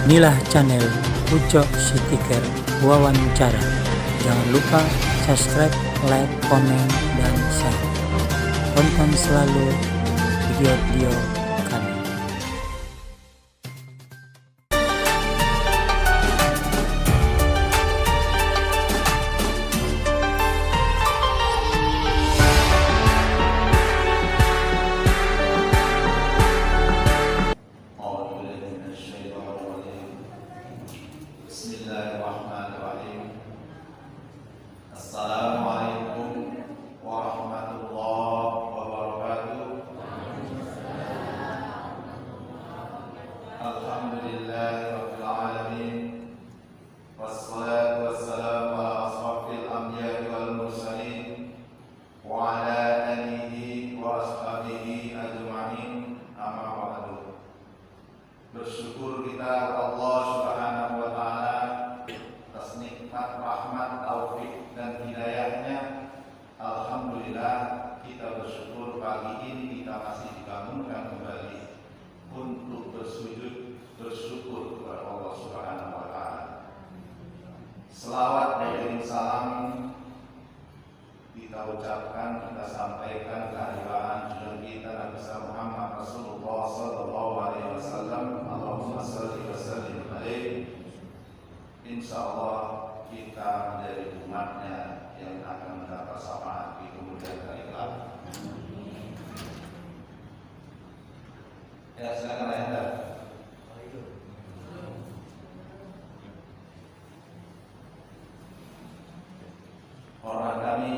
Inilah channel Ucok Sitiker Wawancara. Jangan lupa subscribe, like, komen, dan share. Tonton selalu video-video kami. Bismillahirrahmanirrahim. Assalamualaikum warahmatullahi wabarakatuh. Alhamdulillahirabbil alamin. Wassalatu wassalamu ala asrofil anbiya'i wal mursalin wa ala alihi wa ashabihi ajma'in. Amma ba'du. Bersyukur kita Allah Subhanahu wa taala atas nikmat, rahmat, taufik dan hidayahnya. Alhamdulillah, kita bersyukur pagi ini kita masih dibangunkan kembali untuk bersujud bersyukur kepada Allah Subhanahu wa taala. Selawat dan salam kita ucapkan, kita sampaikan kehadiran junjungan kita Nabi Muhammad Rasulullah sallallahu alaihi wasallam. Allahumma shalli wa sallim alaihi. Insyaallah kita menjadi umatnya yang akan mendapat syafaat di kemudian hari kelak. Ya, silakan Ayah. Hormat kami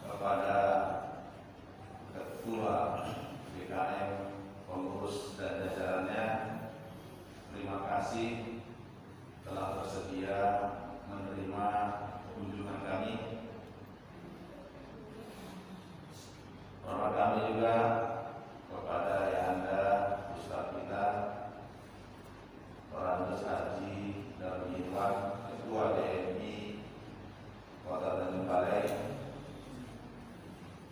kepada Ketua BKM, pengurus dan jajarannya. Terima kasih telah bersedia menerima kunjungan kami. Hormat kami juga kepada Ayahanda Ustaz kita, Randes Haji Darmi Irwan, Ketua DMI Kota Tanjung Balai.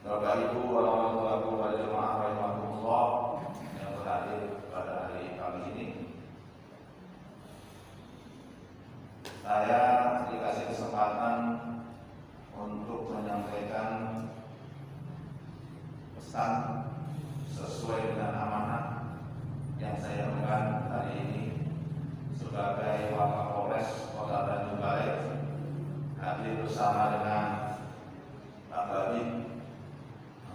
Bapak Ibu, warahmatullahi wabarakatuh yang berhadir pada hari pagi ini. Saya dikasih kesempatan untuk menyampaikan pesan sesuai dengan amanah yang saya berikan hari ini sebagai Wakapolres Kota Tanjung Balai, hadir bersama dengan Pak Babin,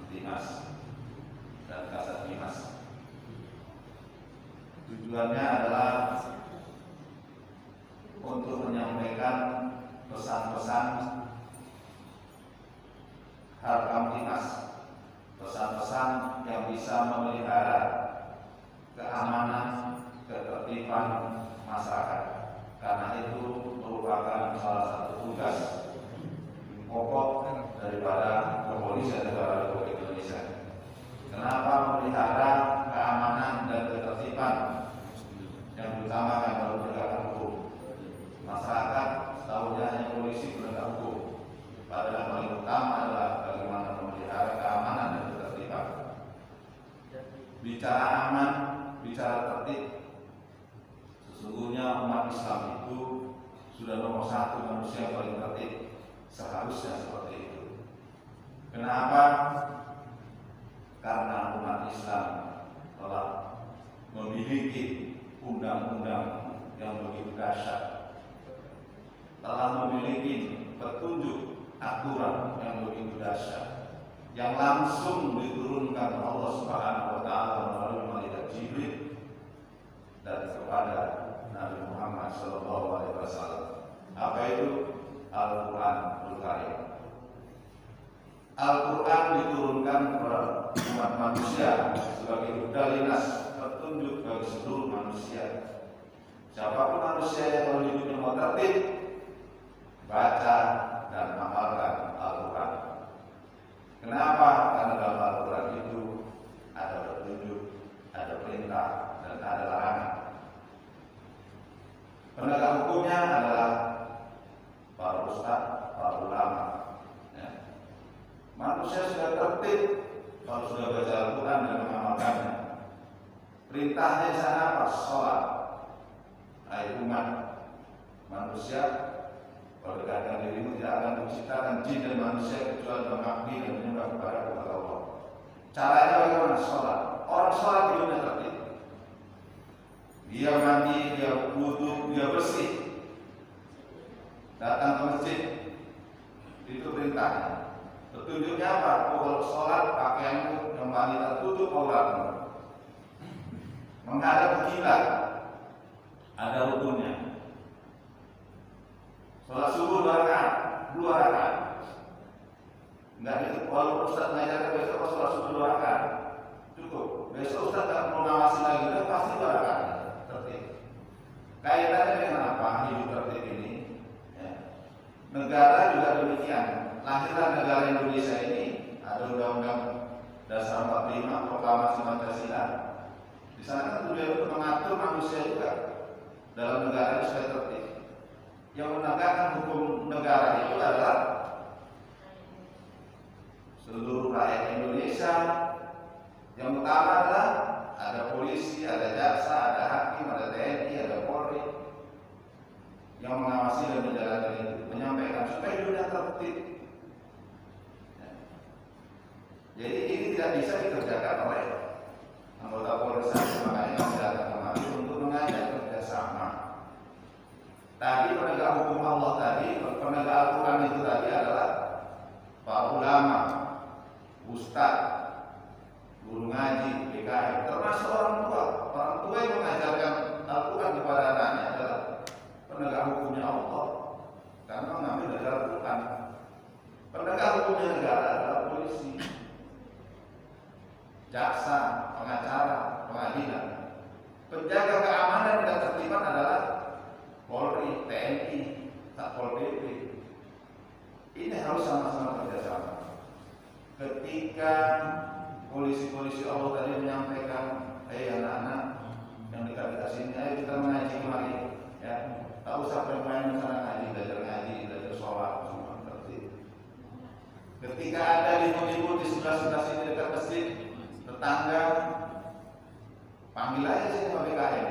Dinas dan Kasat Dinas. Tujuannya adalah untuk menyampaikan pesan-pesan Harkam Dinas, pesan-pesan yang bisa memelihara keamanan, ketertiban masyarakat. Karena itu merupakan salah satu tugas pokok daripada kepolisian negara Republik Indonesia. Kenapa memelihara keamanan dan ketertiban yang diutamakan dalam penegakan hukum? Masyarakat tahunya hanya polisi penegak hukum, padahal yang paling utama adalah bagaimana memelihara keamanan dan ketertiban. Bicara aman, bicara tertib, sesungguhnya umat Islam itu sudah nomor satu manusia yang paling tertib. Seharusnya seperti itu. Kenapa? Karena umat Islam telah memiliki undang-undang yang begitu dahsyat, telah memiliki petunjuk aturan yang begitu dahsyat, yang langsung diturunkan Allah Subhanahu wa taala melalui malaikat Jibril dan kepada Nabi Muhammad sallallahu alaihi wasallam. Apa itu? Al-Quranul Karim. Al-Quran diturunkan kepada umat manusia sebagai hudalinas, petunjuk bagi seluruh manusia. Siapapun manusia yang mau hidupnya mau tertib, baca dan amalkan Al-Quran. Kenapa? Karena dalam Al-Quran itu ada petunjuk, ada perintah, dan ada larangan. Penegak hukumnya adalah para ustaz, para ulama. Manusia sudah tertib kalau sudah baca Al-Quran dan mengamalkannya. Perintahnya di sana apa? Sholat. hai umat manusia, berdekatan dirimu tidak akan menciptakan jin dan manusia kecuali mengabdi dan menyembah kepada Allah. Caranya bagaimana? Sholat. Orang sholat di dunia tertib. Dia mandi, dia wudu, dia bersih, datang ke masjid, itu perintahnya. Petunjuknya apa? Kalau sholat pakaianmu kembali tertutup auratmu, menghadap kiblat, ada rukunnya. Sholat subuh 2 rakaat, 2 rakaat. Enggak gitu. Kalau Ustaz mengajarkan besok sholat subuh 2 rakaat, cukup. Besok Ustaz tak perlu ngawasi lagi, dan pasti 2 rakaat. Tertib. Kaitannya dengan apa? Hidup tertib ini. Ya. Negara juga demikian. Lahirlah negara Indonesia ini ada Undang-Undang Dasar 45, Proklamasi Pancasila. Di sana kan tujuan untuk mengatur manusia juga dalam negara ini supaya tertib. Yang menegakkan hukum negara itu adalah seluruh rakyat Indonesia. Yang utama adalah ada polisi, ada jaksa, ada hakim, ada TNI, ada Polri yang mengawasi dan menjalankan itu, menyampaikan supaya dunia tertib. Jadi ini tidak bisa dikerjakan oleh anggota Polri saja, makanya kami datang kemari untuk mengajak kerjasama. Tadi penegak hukum Allah tadi, penegak Al-Quran itu tadi adalah para ulama, ustadz, guru ngaji, PKI, termasuk orang tua. Orang tua yang mengajarkan Al-Quran kepada anaknya adalah penegak hukumnya Allah, karena mengambil dari Al-Quran. Penegak hukumnya negara adalah polisi, jaksa, pengacara, pengadilan. Penjaga keamanan dan ketertiban adalah Polri, TNI, Satpol PP. Ini harus sama-sama kerjasama. Ketika polisi-polisi Allah tadi menyampaikan, anak-anak yang dekat-dekat sini, ayo kita mengaji kemari, ya. Tak usah main di sana ngaji, belajar sholat, semua tertib. Ketika ada libur-libur di sebelah-sebelah sini dekat masjid, tetangga, panggil aja sini PKM,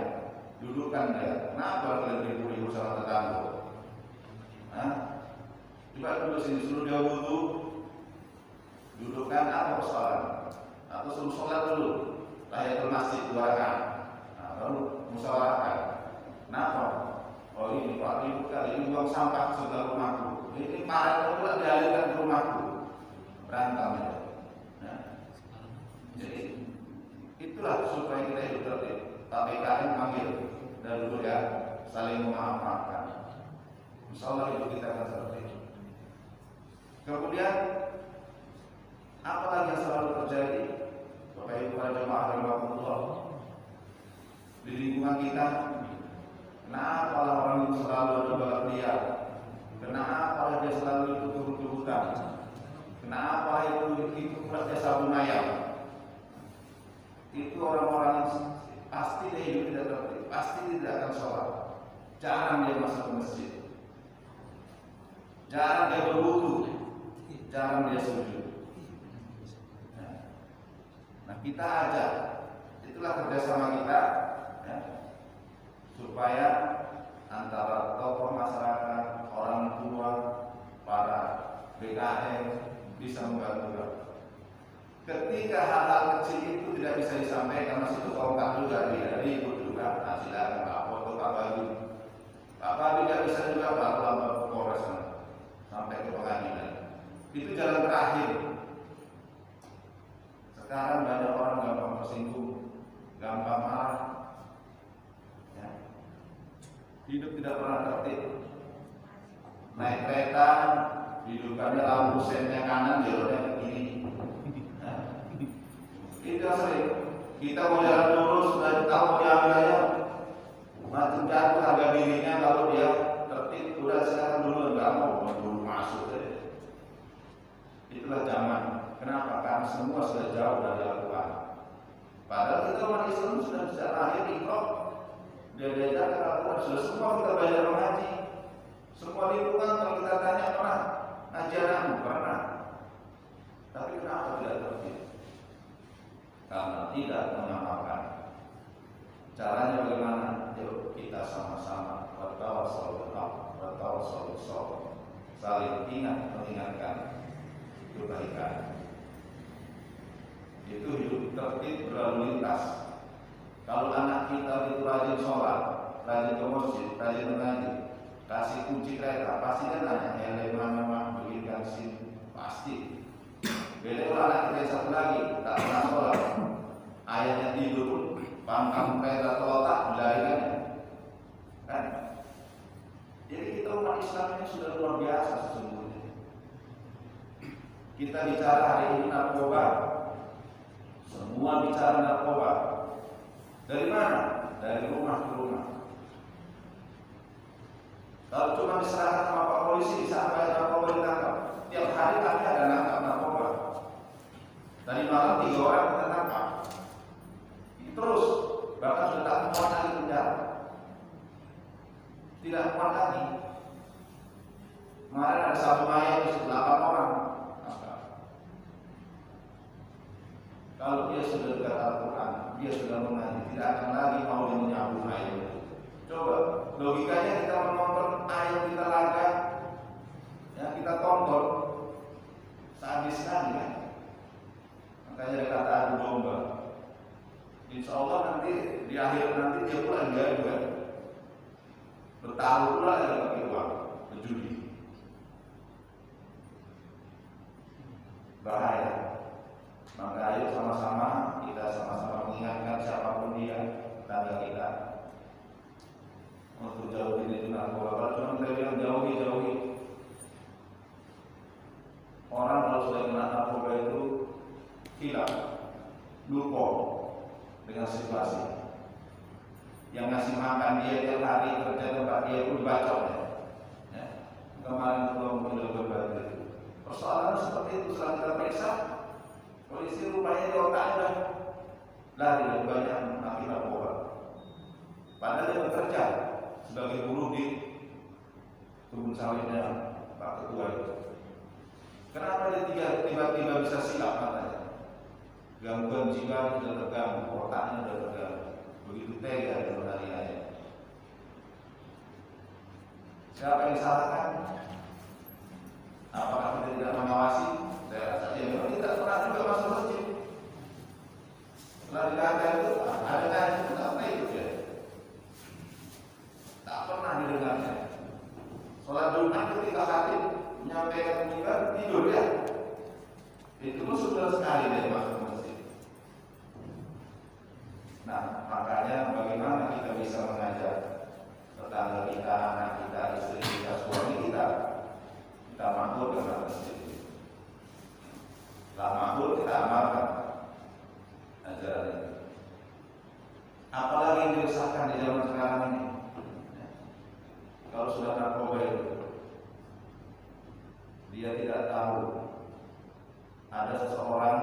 dudukkan dia. Kenapa kalian libur-libur sama tetangga? Coba duduk sini, suruh dia wudu, dudukkan apa persoalan? Atau suruh sholat dulu, tahiyatul masjid 2 rakaat, baru musyawarahkan. Kenapa? Oh ini Pak, ini kali ini buang sampah ke sebelah rumahku. Ini parah pula dialihkan ke rumahku. Berantem ya. Nah, jadi itulah supaya kita hidup tertib. PKM panggil dan dulu ya saling memaafkan. Insyaallah hidup kita akan tertib. Kemudian apa lagi yang selalu terjadi? Bapak Ibu para jemaah rahimahumullah, di lingkungan kita, kenapa orang itu selalu ada balap liar? Kenapa dia selalu itu kebut-kebutan? Kenapa itu dia sabun ayam? Itu orang-orang yang pasti dia hidup tidak tertib, pasti tidak akan sholat, jarang dia masuk ke masjid, jarang dia berwudu, jarang dia sujud. Nah kita ajak, itulah kerjasama kita, ya, supaya antara tokoh masyarakat, orang tua, para BKM bisa membantu. Ketika hal-hal kecil itu tidak bisa disampaikan, masih itu kompak juga dia, ribut juga. Nah silakan Pak Foto, Pak Bayu. Pak Bayu tidak bisa juga Pak lapor ke Polres sampai ke pengadilan. Itu jalan terakhir. Sekarang banyak orang gampang tersinggung, gampang marah, ya. Hidup tidak pernah tertib. Naik kereta, hidupannya lampu sennya kanan, jalurnya ke kiri. Nah, kita sering, kita mau jalan lurus, sudah tahu dia wilayah, macam jatuh harga dirinya kalau dia tertib, udah silakan dulu, enggak mau buru masuk. Itulah zaman. Kenapa? Karena semua sudah jauh dari Al-Quran. Padahal kita umat Islam sudah bisa lahir ikhlas, dia diajarkan Al-Quran, sudah semua kita belajar mengaji. Semua lingkungan kalau kita tanya pernah ngaji anakmu? Pernah. Tapi kenapa tidak tertib? Karena tidak mengamalkan. Caranya bagaimana? Yuk kita sama-sama prioritas. Kalau anak kita itu rajin sholat, rajin ke masjid, rajin mengaji, kasih kunci kereta, pasti kan nanya, mana belikan SIM, pasti. Beda kalau anak kita satu lagi, tak pernah sholat, ayahnya tidur, pangkang kereta terletak, melarikannya, kan? Jadi kita umat Islam ini sudah luar biasa sesungguhnya. Kita bicara hari ini narkoba, semua bicara narkoba. Dari mana? Dari rumah ke rumah. Kalau cuma diserahkan sama Pak Polisi, bisa apa yang narkoba ditangkap? Tiap hari kami ada nangkap narkoba. Tadi malam 3 orang kita tangkap. Terus, bahkan sudah tak muat lagi penjara. Tidak muat lagi. Kemarin ada satu mayat itu 8 orang. Kalau dia sudah dekat Al-Quran, dia sudah mengaji, tidak akan lagi mau dia menyambung ayat. Coba, logikanya kita menonton ayat kita laga, ya kita tonton, sadis sekali kan? Makanya ada kata adu domba. Insya Allah nanti di akhir nanti dia pula digaduh kan? Bertaruh pula dia pakai uang, berjudi. Bahaya. Maka ayo sama-sama kita sama-sama mengingatkan siapapun dia, tetangga kita, untuk jauhi itu narkoba. Kalau cuma kita bilang jauhi. Orang kalau sudah kena narkoba itu hilang, lupa dengan situasi. Yang ngasih makan dia tiap hari kerja tempat dia pun dibacok ya. Kemarin kelompok berbagi. Persoalan seperti itu setelah kita periksa, polisi rupanya di otaknya lari dari banyak napi narkoba. Padahal dia bekerja sebagai buruh di kebun sawitnya Pak Ketua itu. Kenapa dia tiba-tiba bisa silap matanya? Gangguan jiwa sudah terganggu, otaknya sudah terganggu. Begitu tega dia menganiaya. Siapa yang disalahkan? Apakah kita tidak mengawasi? Saya rasa dia memang tidak pernah juga masuk masjid. Setelah dilakukan itu, ada kajian itu apa itu ya? Tak pernah didengarnya. Sholat Jumat ketika khatib menyampaikan mimbar tidur ya. Itu sudah sekali dia masuk masjid. Nah, makanya bagaimana kita bisa mengajar tetangga kita, anak kita, istri kita, suami kita makmur dengan masjid. Setelah makmur kita amalkan ajaran ini. Apalagi yang diresahkan di zaman sekarang ini. Kalau sudah narkoba itu, dia tidak tahu ada seseorang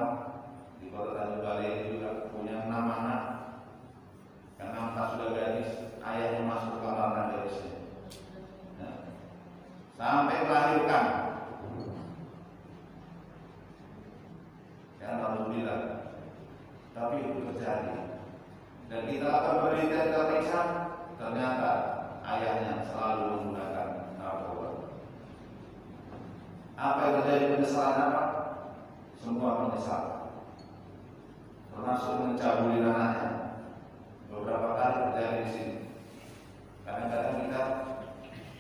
di kota Tanjung Balai juga punya 6 anak. Yang nampak sudah gadis, ayahnya masuk ke kamar gadisnya. Sampai melahirkan. Ya alhamdulillah. Tapi itu terjadi. Dan kita akan penelitian kita periksa, ternyata ayahnya selalu menggunakan narkoba. Apa yang terjadi, penyesalan apa? Semua menyesal. Termasuk mencabuli anaknya. Beberapa kali terjadi di sini. Kadang-kadang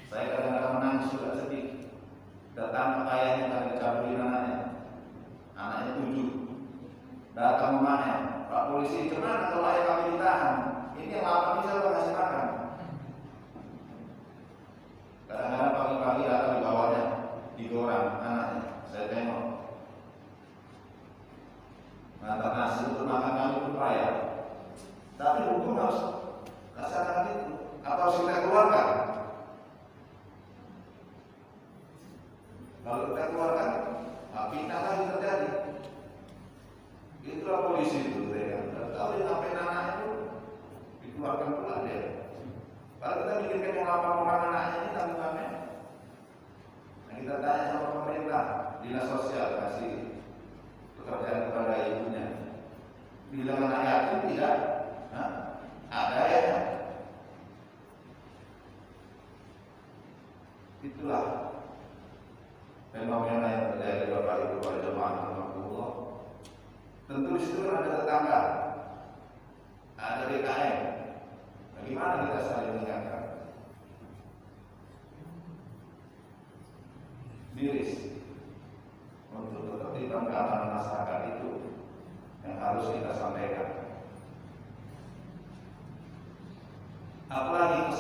saya kadang-kadang menangis juga sedih. Datang ke ayahnya karena dicabuli anaknya. Anaknya 7. Datang rumahnya, Pak Polisi, gimana kalau ayah kami ditahan? Ini yang 8 bisa lo kasih makan. Kadang-kadang pagi-pagi datang dibawanya, digoreng anaknya. Saya tengok. Ngantar nasi untuk makan kami pun bayar. Tapi hukum harus laksanakan itu. Atau kita keluarkan. Kalau kita keluarkan, fitnah lagi terjadi. Itulah polisi itu, ya. Kalau dia sampai anaknya itu dikeluarkan pula dia. Kalau kita mikirkan yang 8 orang anaknya ini tanggungannya, nah kita tanya sama pemerintah, dinas sosial kasih pekerjaan kepada ibunya. Bilang anak yatim tidak, ada ya. Itulah fenomena yang terjadi Bapak Ibu para jemaah rahmatullah. Tentu di situ ada tetangga.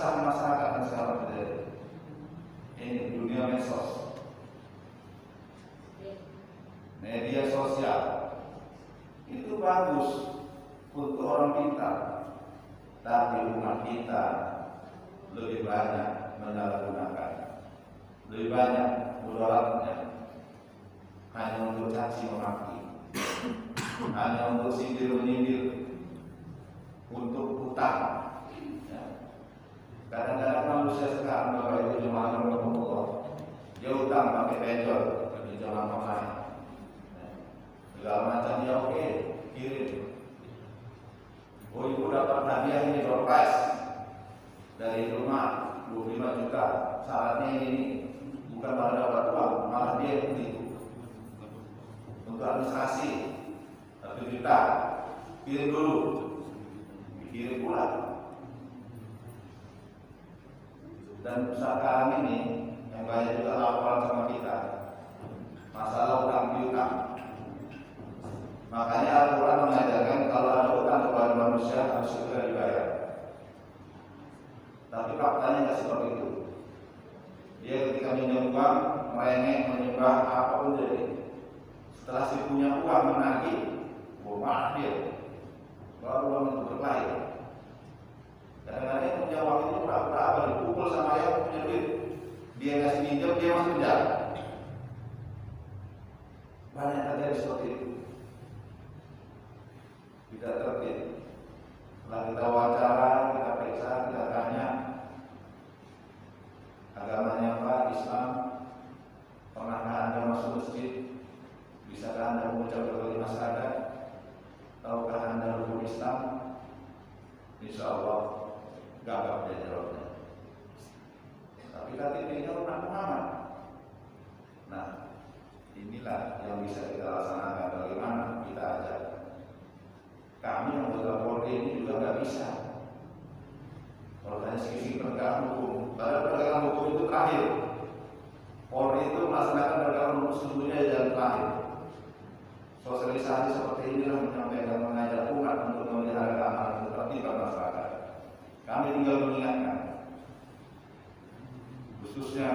keresahan masyarakat yang sekarang terjadi. Ini dunia medsos, media sosial itu bagus untuk orang pintar, tapi umat kita lebih banyak menyalahgunakan, lebih banyak mudaratnya hanya untuk caci memaki, hanya untuk sindir menyindir, untuk hutang. Ya. Kadang-kadang manusia sekarang Bapak Ibu jemaah Allah, dia hutang pakai penjol di zaman online, segala macam dia oke, kirim. Oh ibu dapat hadiah ini door prize dari rumah 25 juta, syaratnya ini bukan malah dapat uang, malah dia yang beli untuk administrasi 1 juta, kirim dulu, dikirim pula. Dan sekarang ini yang banyak juga laporan sama kita masalah utang piutang. Makanya Al-Quran mengajarkan kalau ada utang kepada manusia harus segera dibayar. Tapi faktanya nggak seperti itu. Dia ketika minjem uang merengek, menyembah apapun jadi. Setelah si punya uang menagih, marah dia, baru uang itu berlahir. Kadang-kadang yang punya uang itu berapa dipukul sama yang punya duit. Dia ngasih minjem, dia masuk penjara. Banyak terjadi seperti itu. Tidak tertib. Setelah kita wawancara, kita periksa, kita tanya agamanya apa, Islam, pernahkah Anda masuk masjid, bisakah Anda mengucap kalimat syahadat, tahukah Anda rukun Islam? Insya Allah gagap dia jawabnya. Tapi KTP-nya umat Muhammad. Nah, inilah yang bisa kita laksanakan. Bagaimana kita ajak. Kami anggota Polri ini juga nggak bisa. Kalau hanya sisi penegakan hukum, padahal penegakan hukum itu terakhir. Polri itu melaksanakan penegakan hukum sesungguhnya jalan terakhir. Sosialisasi seperti inilah menyampaikan mengajak umat untuk memelihara keamanan ketertiban masyarakat. Kami tinggal mengingatkan, khususnya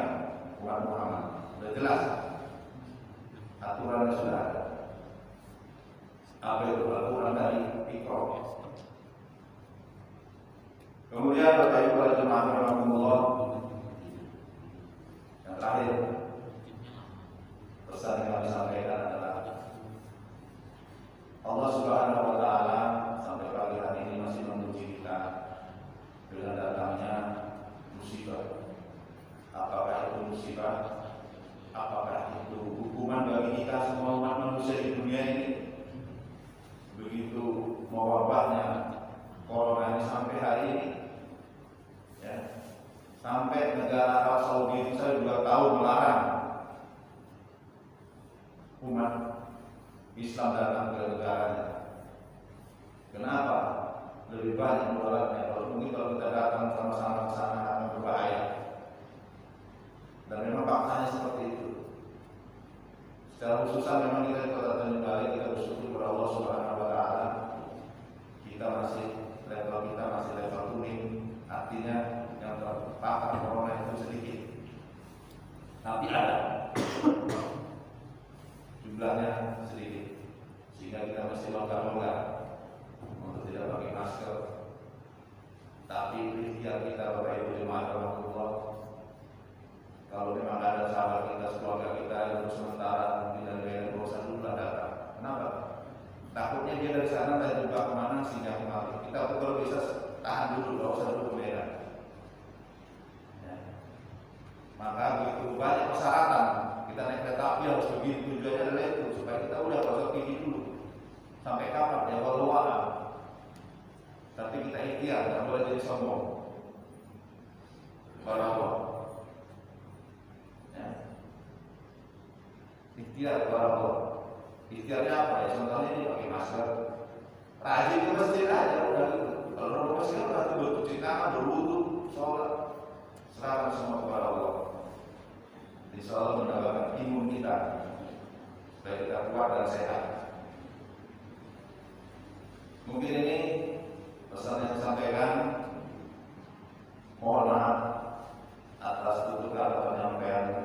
umat Muhammad, sudah jelas aturannya sudah ada. Apa itu aturan dari Iqra. Kemudian Bapak Ibu jemaah rahimahumullah, yang terakhir pesan yang kami sampaikan adalah Allah Subhanahu wa taala sampai pagi hari ini masih menguji kita dengan datangnya musibah. Apakah itu musibah? Apakah itu hukuman bagi kita semua umat manusia di dunia ini? Begitu mewabahnya corona ini sampai hari ini, ya, sampai negara Arab Saudi itu saya juga tahu melarang umat Islam datang ke negaranya. Kenapa? Lebih banyak mudaratnya. Kalau mungkin kalau kita datang sama-sama ke sana akan berbahaya. Dan memang faktanya seperti itu. Secara khususan memang kita di Kota Tanjung Balai kita bersyukur kepada Allah Subhanahu wa taala. Kita masih level kuning, artinya yang terpapar corona itu sedikit. Tapi ada. Jumlahnya sedikit. Sehingga kita mesti longgar-longgar untuk tidak pakai masker. Tapi ikhtiar kita Bapak Ibu jemaah rahmatullah, kalau memang ada sahabat kita, keluarga kita yang untuk sementara mungkin dari daerah bosan dulu lah datang. Kenapa? Takutnya dia dari sana dan juga kemana sehingga kembali. Kita tuh kalau bisa tahan dulu, gak usah dulu ke Medan. Ya. Maka begitu banyak persyaratan. Kita naik kereta api harus begini, tujuannya adalah itu supaya kita udah gak usah pergi dulu. Sampai kapan? Ya walau alam. Tapi kita ikhtiar, tidak boleh jadi sombong. Kepada Allah. Ikhtiar kepada Allah. Ikhtiarnya apa ya? Contohnya ini pakai masker. Rajin ke masjid aja udah gitu. Kalau orang masjid berarti bercuci tangan, berwudu, sholat. Serahkan semua kepada Allah. Insya Allah mendapatkan imun kita supaya kita kuat dan sehat. Mungkin ini pesan yang disampaikan. Mohon maaf atas tutur kata penyampaian